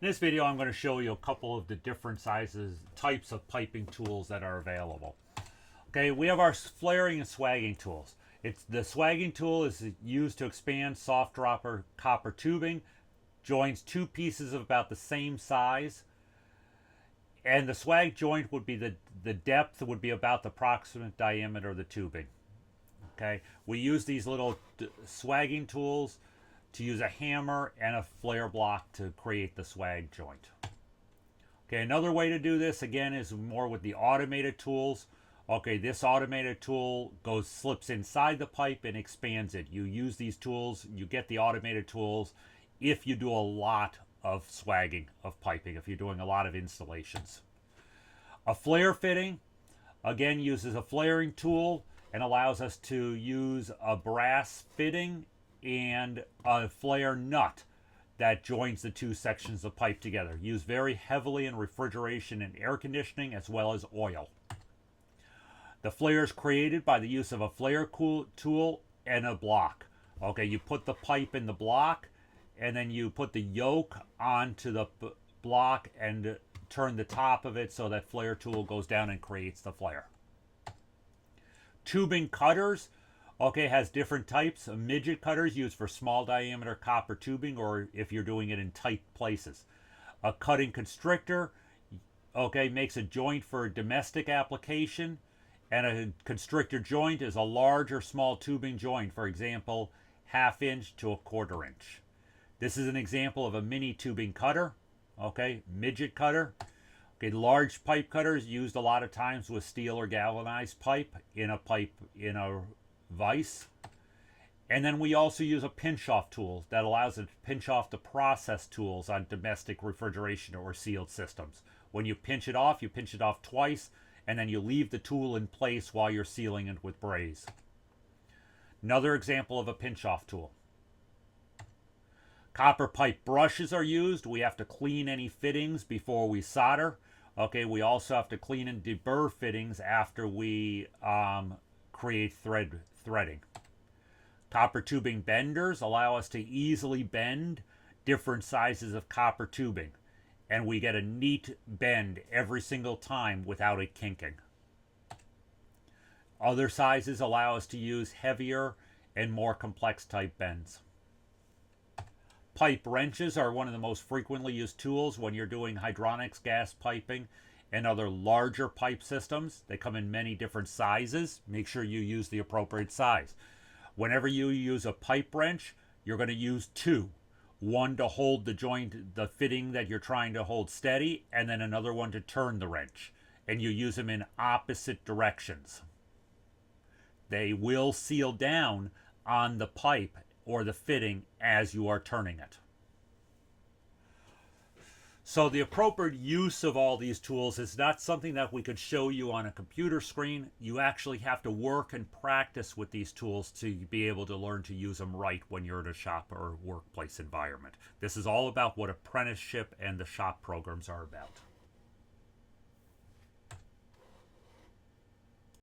In this video, I'm going to show you a couple of the different types of piping tools that are available. Okay, we have our flaring and swagging tools. The swagging tool is used to expand soft dropper copper tubing, joins two pieces of about the same size, and the swag joint would be the depth would be about the approximate diameter of the tubing. Okay, we use these little swagging tools to use a hammer and a flare block to create the swag joint. Okay, another way to do this again is more with the automated tools. Okay, this automated tool slips inside the pipe and expands it. You use these tools, you get the automated tools if you do a lot of swagging of piping, if you're doing a lot of installations. A flare fitting, again, uses a flaring tool and allows us to use a brass fitting and a flare nut that joins the two sections of pipe together. Used very heavily in refrigeration and air conditioning as well as oil. The flare is created by the use of a flare tool and a block. Okay, you put the pipe in the block and then you put the yoke onto the block and turn the top of it so that flare tool goes down and creates the flare. Tubing cutters, okay, has different types. A midget cutters used for small diameter copper tubing or if you're doing it in tight places. A cutting constrictor, okay, makes a joint for a domestic application, and a constrictor joint is a large or small tubing joint, for example, 1/2 inch to 1/4 inch. This is an example of a mini tubing cutter, okay, midget cutter. Okay, large pipe cutters used a lot of times with steel or galvanized pipe in a vise. And then we also use a pinch off tool that allows it to pinch off the process tools on domestic refrigeration or sealed systems. When you pinch it off twice, and then you leave the tool in place while you're sealing it with braze. Another example of a pinch off tool. Copper pipe brushes are used. We have to clean any fittings before we solder. Okay, we also have to clean and deburr fittings after we create threading. Copper tubing benders allow us to easily bend different sizes of copper tubing, and we get a neat bend every single time without it kinking. Other sizes allow us to use heavier and more complex type bends. Pipe wrenches are one of the most frequently used tools when you're doing hydronics, gas piping, and other larger pipe systems. They come in many different sizes. Make sure you use the appropriate size. Whenever you use a pipe wrench, you're going to use two. One to hold the joint, the fitting that you're trying to hold steady, and then another one to turn the wrench. And you use them in opposite directions. They will seal down on the pipe or the fitting as you are turning it. So the appropriate use of all these tools is not something that we could show you on a computer screen. You actually have to work and practice with these tools to be able to learn to use them right when you're in a shop or workplace environment. This is all about what apprenticeship and the shop programs are about.